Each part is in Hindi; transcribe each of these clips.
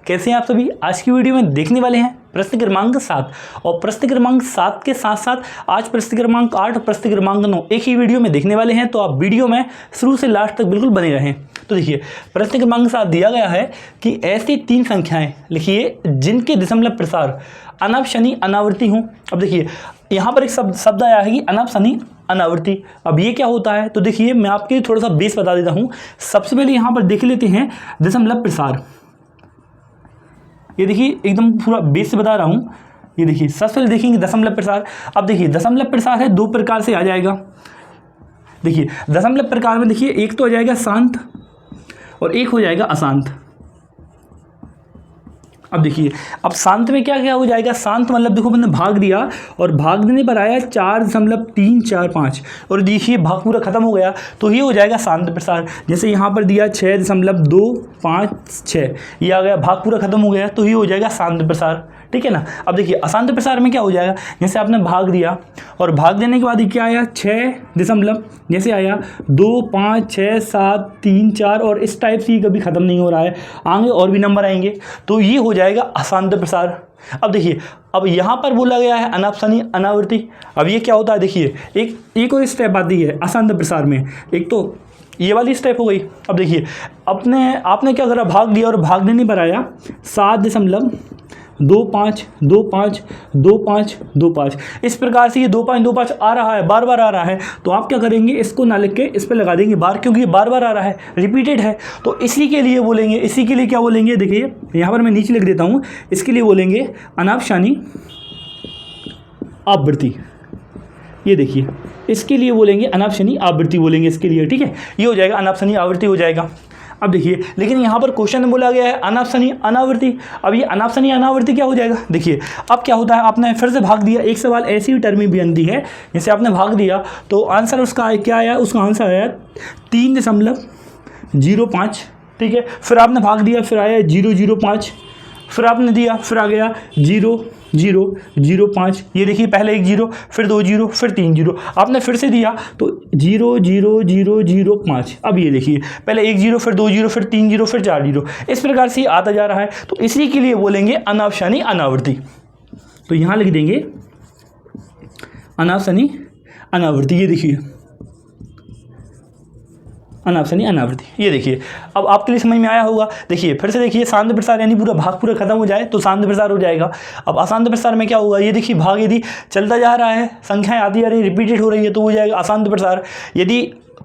कैसे हैं आप सभी। आज की वीडियो में देखने वाले हैं प्रश्न क्रमांक 7 और प्रश्न क्रमांक 7 के साथ साथ आज प्रश्न क्रमांक 8 और प्रश्न क्रमांक 9 एक ही वीडियो में देखने वाले हैं, तो आप वीडियो में शुरू से लास्ट तक बिल्कुल बने रहें। तो देखिए प्रश्न क्रमांक 7 दिया गया है कि ऐसी 3 संख्याएं लिखिए जिनके दशमलव प्रसार अनव शनि अनावर्ती हों। अब देखिए यहाँ पर एक शब्द आया है कि अनव शनि अनावर्ती। अब ये क्या होता है, तो देखिए मैं आपके लिए थोड़ा सा बेस बता देता हूँ। सबसे पहले यहाँ पर देख लेते हैं दशमलव प्रसार। ये देखिए एकदम पूरा बेस से बता रहा हूँ। ये देखिए सबसे पहले देखेंगे दशमलव प्रसार। अब देखिए दशमलव प्रसार है 2 प्रकार से आ जाएगा। देखिए दशमलव प्रकार में देखिए एक तो आ जाएगा शांत और एक हो जाएगा अशांत। अब देखिए अब शांत में क्या क्या हो जाएगा, शांत मतलब देखो मैंने भाग दिया और भाग देने पर आया 4.345 और देखिए भाग पूरा खत्म हो गया, तो ये हो जाएगा शांत प्रसार। जैसे यहाँ पर दिया 6.256, ये आ गया, भाग पूरा खत्म हो गया, तो ये हो जाएगा शांत प्रसार। ठीक है ना। अब देखिए अशांत प्रसार में क्या हो जाएगा, जैसे आपने भाग दिया और भाग देने के बाद क्या आया 6 दशमलव जैसे आया 2 5 6 7 3 4 और इस टाइप से कभी ख़त्म नहीं हो रहा है, आगे और भी नंबर आएंगे, तो ये हो जाएगा अशांत प्रसार। अब देखिए अब यहाँ पर बोला गया है अनव शनि अनावर्ती। अब ये क्या होता है, देखिए एक और स्टेप आती है अशांत प्रसार में। एक तो ये वाली स्टेप हो गई। अब देखिए आपने क्या करा, भाग दिया और भाग देने पर आया 7.252525 इस प्रकार से ये 2525 आ रहा है, बार बार आ रहा है, तो आप क्या करेंगे, इसको ना लिख के इस पर लगा देंगे बार, क्योंकि ये बार बार आ रहा है, रिपीटेड है, तो इसी के लिए बोलेंगे, इसी के लिए क्या बोलेंगे, देखिए यहाँ पर मैं नीचे लिख देता हूँ, इसके लिए बोलेंगे अनव शनि आवृत्ति। ये देखिए इसके लिए बोलेंगे अनव शनि आवृत्ति बोलेंगे इसके लिए। ठीक है, ये हो जाएगा अनव शनि आवृत्ति हो जाएगा। अब देखिए लेकिन यहाँ पर क्वेश्चन में बोला गया है अनव शनि अनावर्ती। अब ये अनव शनि अनावर्ती क्या हो जाएगा, देखिए अब क्या होता है, आपने फिर से भाग दिया। एक सवाल ऐसी ही टर्म भी बनती है, जैसे आपने भाग दिया तो आंसर उसका क्या आया, उसका आंसर आया 3.05। ठीक है, फिर आपने भाग दिया, फिर आया 0.05, फिर आपने दिया, फिर आ गया 0.005। ये देखिए पहले एक 0, फिर 2 0, फिर 3 0, आपने फिर से दिया तो 0.0005। अब ये देखिए पहले एक 0, फिर 2 0, फिर 3 0, फिर 4 0, इस प्रकार से आता जा रहा है, तो इसी के लिए बोलेंगे अनव शनि अनावर्ती। तो यहाँ लिख देंगे अनव शनि अनावर्ती। ये देखिए अनव शनि अनावर्ती। ये देखिए अब आपके लिए समझ में आया होगा। देखिए फिर से देखिए शांत प्रसार यानी पूरा भाग पूरा खत्म हो जाए तो शांत प्रसार हो जाएगा। अब अशांत प्रसार में क्या होगा, ये देखिए भाग यदि चलता जा रहा है, संख्याएं आती जा रही, रिपीटेड हो रही है, तो हो जाएगा अशांत प्रसार। यदि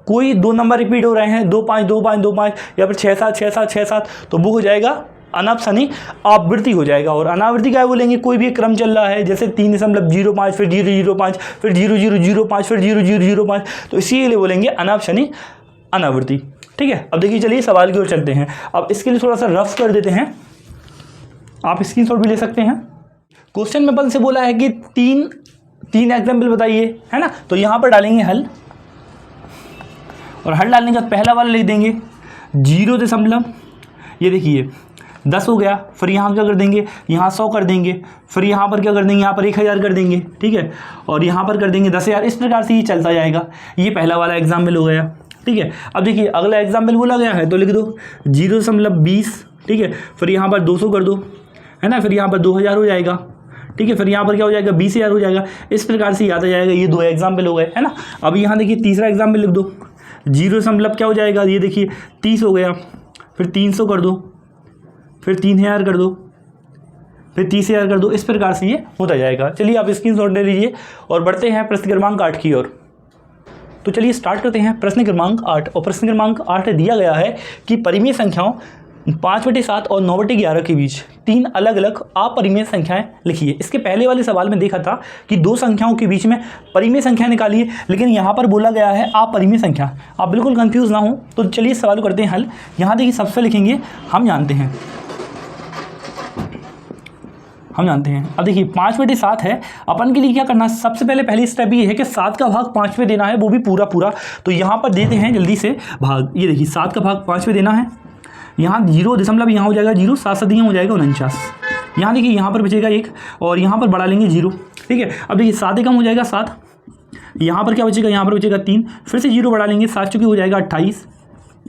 कोई 2 नंबर रिपीट हो रहे हैं 2 5 2 5 2 5 या फिर 6 7 6 7 6 7, तो वो हो जाएगा अनव शनि आवृत्ति हो जाएगा। और अनावर्ती क्या बोलेंगे, कोई भी क्रम चल रहा है, जैसे 3.05 फिर 0.05 फिर 0.005 फिर 0.005, तो इसीलिए बोलेंगे अनव शनि अनावर्ती। ठीक है, अब देखिए चलिए सवाल की ओर चलते हैं। अब इसके लिए थोड़ा सा रफ कर देते हैं, आप स्क्रीनशॉट भी ले सकते हैं। क्वेश्चन में अपन से बोला है कि तीन एग्जाम्पल बताइए, है ना। तो यहाँ पर डालेंगे हल, और हल डालने का पहला वाला लिख देंगे 0 दशमलव, ये देखिए 10 हो गया, फिर यहाँ क्या कर देंगे, यहाँ 100 कर देंगे, फिर यहाँ पर क्या कर देंगे, यहाँ पर 1000 कर देंगे। ठीक है, और यहाँ पर कर देंगे 10,000। इस प्रकार से ये चलता जाएगा। ये पहला वाला एग्जाम्पल हो गया। ठीक है, अब देखिए अगला एग्जाम्पल बोला गया है, तो लिख दो 0.20। ठीक है, फिर यहाँ पर 200 कर दो, है ना, फिर यहाँ पर 2000 हो जाएगा। ठीक है, फिर यहाँ पर क्या हो जाएगा 20,000 हो जाएगा। इस प्रकार से याद आ जाएगा। ये 2 एग्जाम्पल हो गए, है ना। अब यहाँ देखिए तीसरा एग्जाम्पल लिख दो 0 क्या हो जाएगा, ये देखिए 30 हो गया, फिर 300 कर दो, फिर 3000 कर दो, फिर 30,000 कर दो। इस प्रकार से ये होता जाएगा। चलिए आप स्क्रीनशॉट ले लीजिए और बढ़ते हैं प्रश्न क्रमांक 8 की ओर। तो चलिए स्टार्ट करते हैं प्रश्न क्रमांक 8। और प्रश्न क्रमांक 8 दिया गया है कि परिमेय संख्याओं 5/7 और 9/11 के बीच 3 अलग अलग अपरिमेय संख्याएं लिखिए। इसके पहले वाले सवाल में देखा था कि 2 संख्याओं के बीच में परिमेय संख्या निकालिए, लेकिन यहाँ पर बोला गया है अपरिमेय संख्या। आप बिल्कुल कंफ्यूज ना हो, तो चलिए सवाल करते हैं हल। यहाँ देखिए सबसे लिखेंगे हम जानते हैं। अब देखिए 5/7 है, अपन के लिए क्या करना है, सबसे पहली स्टेप ये है कि 7 का भाग 5 में देना है, वो भी पूरा। तो यहाँ पर देते हैं जल्दी से भाग। ये देखिए 7 का भाग 5 में देना है, यहाँ 0 दशमलव यहाँ हो जाएगा 0, 7 7 हो जाएगा 49। यहाँ देखिए यहाँ पर बचेगा 1 और यहाँ पर बढ़ा लेंगे 0। ठीक है, अब देखिए 7 एकम हो जाएगा 7, यहाँ पर क्या बचेगा, यहाँ पर बचेगा 3, फिर से 0 बढ़ा लेंगे, 7 चुकी हो जाएगा 28।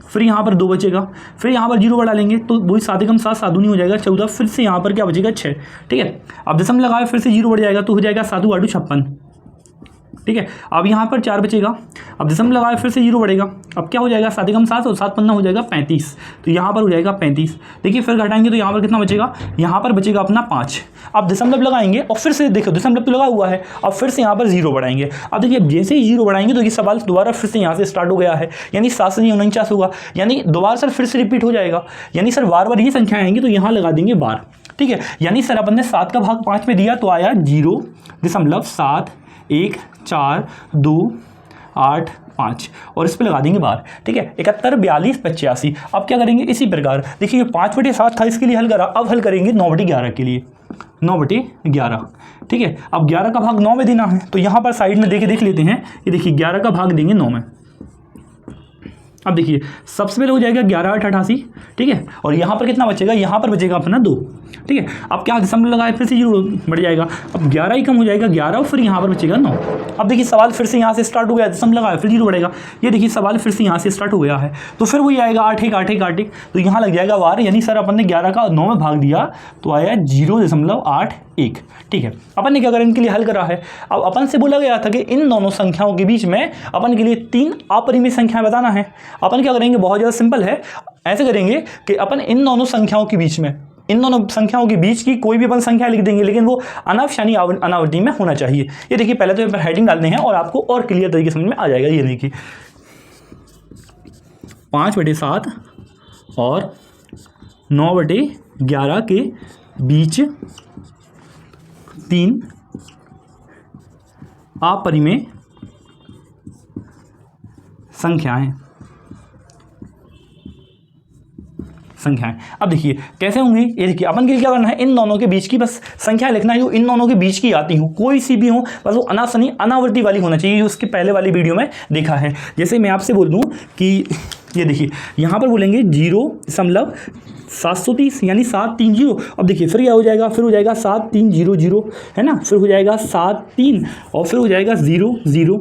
फिर यहाँ पर 2 बचेगा, फिर यहाँ पर 0 बढ़ा लेंगे तो वही 7 एकम 7, 7 दूनी हो जाएगा 14, फिर से यहाँ पर क्या बचेगा 6। ठीक है, अब दशमलव लगाए फिर से 0 बढ़ जाएगा तो हो जाएगा 7 8 56। ठीक है, अब यहाँ पर 4 बचेगा, अब दशमलव लगाए फिर से 0 बढ़ेगा, अब क्या हो जाएगा 7 एकम 7 और 7 पन्ना हो जाएगा 35, तो यहाँ पर हो जाएगा 35। देखिए फिर घटाएंगे तो यहाँ पर कितना बचेगा, यहाँ पर बचेगा अपना 5। अब दशमलव लगाएंगे और फिर से देखो दशमलव तो लगा हुआ है, अब फिर से यहाँ पर 0 बढ़ाएंगे। अब देखिए जैसे ही 0 बढ़ाएंगे तो ये सवाल दोबारा फिर से यहाँ से स्टार्ट हो गया है, यानी 7 से 49 होगा, यानी दोबारा सर फिर से रिपीट हो जाएगा, यानी सर बार बार ये संख्या आएंगी तो यहाँ लगा देंगे बार। ठीक है, यानी सर अपन ने 7 का भाग 5 में दिया तो आया 0.7 1 4 2 8 5 और इस पे लगा देंगे बार। ठीक है, 71 42 85। अब क्या करेंगे इसी प्रकार, देखिए 5/7 था इसके लिए हल करा, अब हल करेंगे 9/11 के लिए, 9/11। ठीक है, अब 11 का भाग 9 में देना है तो यहाँ पर साइड में देख लेते हैं, ये देखिए 11 का भाग देंगे 9 में। अब देखिए सबसे पहले हो जाएगा 11 8 88। ठीक है, और यहाँ पर कितना बचेगा, यहाँ पर बचेगा अपना 2। ठीक है, अब क्या दशमलव लगाए फिर से 0 बढ़ जाएगा, अब 11 ही कम हो जाएगा 11 और फिर यहाँ पर बचेगा 9। अब देखिए सवाल फिर से यहाँ से स्टार्ट हो गया, दशमलव लगाए फिर 0 बढ़ेगा, ये देखिए सवाल फिर से यहाँ से स्टार्ट हो गया है, तो फिर वही आएगा 8 1 8 1 8 1, तो यहाँ लग जाएगा वार, यानी सर अपन ने 11 का 9 में भाग दिया तो आया 0.81। ठीक है, अपन ने क्या करा इनके लिए हल करा है। अब अपन से बोला गया था कि इन दोनों संख्याओं के बीच में अपन के लिए 3 अपरिमेय संख्याएं बताना है। अपन क्या करेंगे, बहुत ज़्यादा सिंपल है, ऐसे करेंगे कि अपन इन दोनों संख्याओं के बीच में, इन दोनों संख्याओं के बीच की कोई भी अपन संख्या लिख देंगे, लेकिन वो अनवश यानी अनावृत्ति में होना चाहिए। ये देखिए पहले तो यहाँ पर हेडिंग डालते हैं और आपको और क्लियर तरीके समझ में आ जाएगा। ये देखिए 5/7 और 9/11 के बीच 3 अपरिमेय संख्याएं। अब देखिए कैसे होंगी, ये देखिए अपन के लिए क्या करना है, इन दोनों के बीच की बस संख्या लिखना है जो इन दोनों के बीच की आती हो, कोई सी भी हो, बस वो अनावर्ती वाली होना चाहिए, जो उसके पहले वाली वीडियो में देखा है। जैसे मैं आपसे बोल दूं कि ये देखिए यहाँ पर बोलेंगे 0.730 यानी 730। अब देखिए फिर क्या हो जाएगा, फिर हो जाएगा 7300 है ना, फिर हो जाएगा 73 और फिर हो जाएगा 0 0,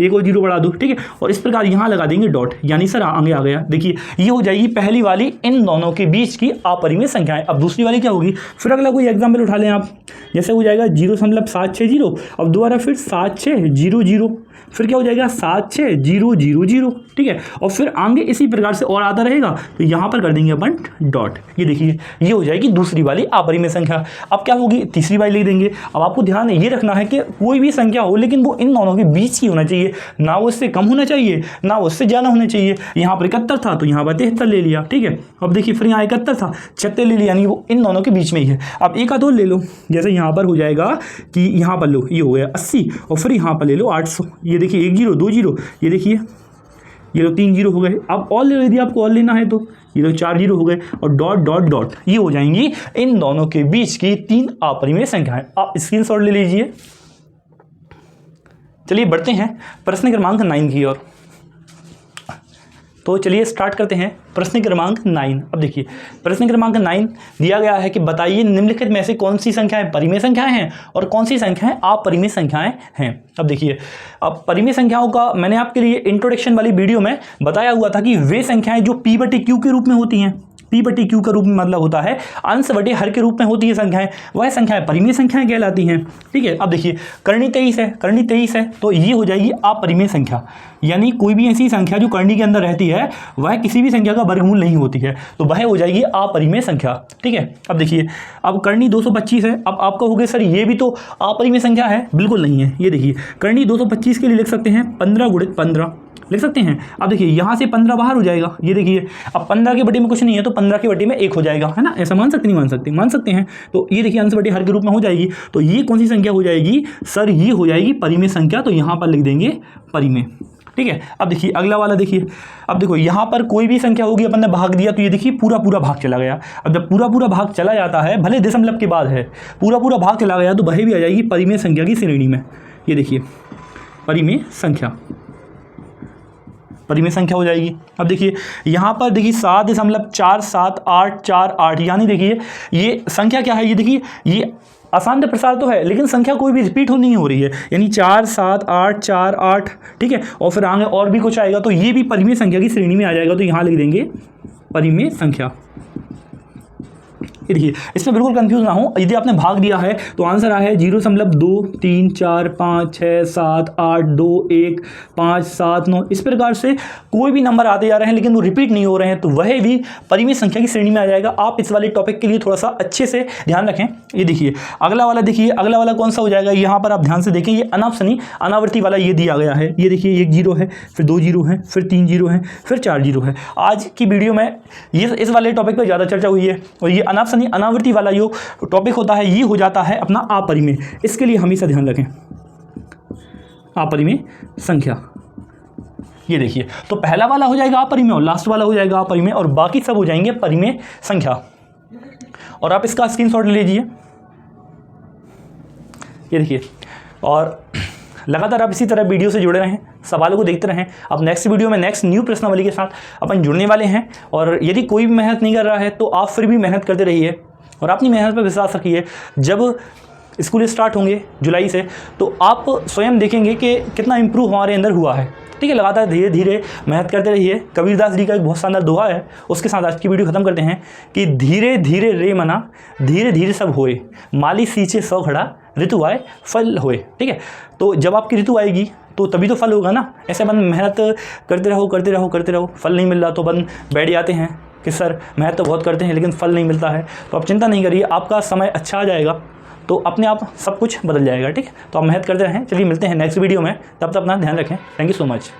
एक और 0 बढ़ा दो। ठीक है, और इस प्रकार यहाँ लगा देंगे डॉट, यानी सर आगे आ गया। देखिए ये हो जाएगी पहली वाली इन दोनों के बीच की अपरिमेय संख्याएं। अब दूसरी वाली क्या होगी, फिर अगला कोई एग्जाम्पल उठा लें आप, जैसे हो जाएगा 0.760, अब दोबारा फिर 7600, फिर क्या हो जाएगा 76000। ठीक है, और फिर आगे इसी प्रकार से और आता रहेगा, तो यहाँ पर कर देंगे अपन डॉट। ये देखिए ये हो जाएगी दूसरी वाली अपरिमेय संख्या। अब क्या होगी, तीसरी वाली लिख देंगे। अब आपको ध्यान ये रखना है कि कोई भी संख्या हो लेकिन वो इन दोनों के बीच की होना चाहिए, ना वो इससे कम होना चाहिए ना वो इससे ज़्यादा होना चाहिए। यहाँ पर 71 था तो यहाँ पर 73 ले लिया। ठीक है, अब देखिए फिर यहाँ 71 था 76 ले लिया, यानी वो इन दोनों के बीच में ही है। अब एक आध और ले लो, जैसे यहाँ पर हो जाएगा कि यहाँ पर लो, ये हो गया 80 और फिर यहाँ पर ले लो 800। ये देखिए 1 0 2 0, ये देखिए ये लो 3 0 हो गए। अब और ले लो, यदि आपको और लेना है तो ये लो 4 0 हो गए और डॉट डॉट डॉट, ये हो जाएंगी इन दोनों के बीच की 3 अपरिमेय संख्याएं। आप स्क्रीनशॉट ले लीजिए। चलिए बढ़ते हैं प्रश्न क्रमांक 9 की ओर। तो चलिए स्टार्ट करते हैं प्रश्न क्रमांक 9। अब देखिए प्रश्न क्रमांक 9 दिया गया है कि बताइए निम्नलिखित में से कौन सी संख्याएं परिमेय संख्याएं हैं और कौन सी संख्याएं अपरिमेय संख्याएं हैं। अब देखिए, अब परिमेय संख्याओं का मैंने आपके लिए इंट्रोडक्शन वाली वीडियो में बताया हुआ था कि वे संख्याएं जो P/Q के रूप में होती हैं, P/Q का रूप में मतलब होता है अंश बटे हर के रूप में होती है संख्याएं, वह संख्याएं परिमेय संख्याएं कहलाती हैं। ठीक है, अब देखिए करनी 23 है, करनी 23 है तो ये हो जाएगी अपरिमेय संख्या, यानी कोई भी ऐसी संख्या जो करनी के अंदर रहती है वह किसी भी संख्या का वर्गमूल नहीं होती है, तो वह हो जाएगी अपरिमेय संख्या। ठीक है, अब देखिए अब करनी 225 है। अब आपका हो गया सर ये भी तो अपरिमेय संख्या है, बिल्कुल नहीं है। ये देखिए करनी 225 के लिए लिख सकते हैं 15 × 15 लिख सकते हैं। अब देखिए यहाँ से 15 बाहर हो जाएगा, ये देखिए अब 15 के बटे में कुछ नहीं है तो 15 के बटे में 1 हो जाएगा, है ना। ऐसा मान सकते नहीं मान सकते, मान सकते हैं। तो ये देखिए अंश बटे हर के रूप में हो जाएगी, तो ये कौन सी संख्या हो जाएगी सर, ये हो जाएगी परिमेय संख्या, तो यहाँ पर लिख देंगे परिमेय। ठीक है, अब देखिए अगला वाला देखिए, अब देखो यहाँ पर कोई भी संख्या होगी, अपन ने भाग दिया तो ये देखिए पूरा पूरा भाग चला गया। अब जब पूरा पूरा भाग चला जाता है, भले दशमलव के बाद है, पूरा पूरा भाग चला गया तो वह भी आ जाएगी परिमेय संख्या की श्रेणी में। ये देखिए परिमेय संख्या, परिमेय संख्या हो जाएगी। अब देखिए यहाँ पर देखिए 7.47848, यानी देखिए ये संख्या क्या है, ये देखिए ये आसान प्रसार तो है, लेकिन संख्या कोई भी रिपीट नहीं हो रही है, यानी 4 7 8 4 8, ठीक है, और फिर आगे और भी कुछ आएगा तो ये भी परिमेय संख्या की श्रेणी में आ जाएगा। तो यहाँ लिख देंगे परिमेय संख्या। देखिए इसमें बिल्कुल कंफ्यूज ना हो, यदि आपने भाग दिया है तो आंसर आया है 0.2 3 4 5 6 7 8 2 1 5 7 9। इस प्रकार से कोई भी नंबर आते जा रहे हैं लेकिन वो रिपीट नहीं हो रहे हैं, तो वह भी परिमेय संख्या की श्रेणी में आ जाएगा। आप इस वाले टॉपिक के लिए थोड़ा सा अच्छे से ध्यान रखें। ये देखिए अगला वाला, देखिए अगला वाला कौन सा हो जाएगा, यहाँ पर आप ध्यान से देखें, ये अनापसनी अनावर्ती वाला ये दिया गया है। ये देखिए 1 0 है, फिर 2 0 है, फिर 3 0 है, फिर 4 0 है। आज की वीडियो में ये इस वाले टॉपिक पर ज़्यादा चर्चा हुई है, और ये अनापसनी अनावर्ती वाला जो टॉपिक होता है ये हो जाता है अपना अपरिमेय। इसके लिए हमेशा ध्यान रखें अपरिमेय संख्या। ये देखिए तो पहला वाला हो जाएगा अपरिमेय और लास्ट वाला हो जाएगा अपरिमेय, और बाकी सब हो जाएंगे परिमेय संख्या। और आप इसका स्क्रीनशॉट ले लीजिए। ये देखिए, और लगातार आप इसी तरह वीडियो से जुड़े रहें, सवालों को देखते रहें। अब नेक्स्ट वीडियो में नेक्स्ट न्यू प्रश्नावली के साथ अपन जुड़ने वाले हैं। और यदि कोई भी मेहनत नहीं कर रहा है तो आप फिर भी मेहनत करते रहिए और अपनी मेहनत पर विश्वास रखिए। जब स्कूल स्टार्ट होंगे जुलाई से तो आप स्वयं देखेंगे कि कितना इम्प्रूव हमारे अंदर हुआ है। ठीक है, लगातार धीरे धीरे मेहनत करते रहिए। कबीरदास जी का एक बहुत शानदार दोहा है, उसके साथ आज की वीडियो खत्म करते हैं कि धीरे धीरे रे मना, धीरे धीरे सब होए, माली सींचे 100 घड़ा, ऋतु आए फल होए। ठीक है, तो जब आपकी ऋतु आएगी तो तभी तो फल होगा ना। ऐसे बन मेहनत करते रहो करते रहो करते रहो, फल नहीं मिल रहा तो बन बैठ जाते हैं कि सर मेहनत तो बहुत करते हैं लेकिन फल नहीं मिलता है। तो आप चिंता नहीं करिए, आपका समय अच्छा आ जाएगा तो अपने आप सब कुछ बदल जाएगा। ठीक है, तो आप मेहनत करते रहें। चलिए मिलते हैं नेक्स्ट वीडियो में, तब तक अपना ध्यान रखें। Thank you so much.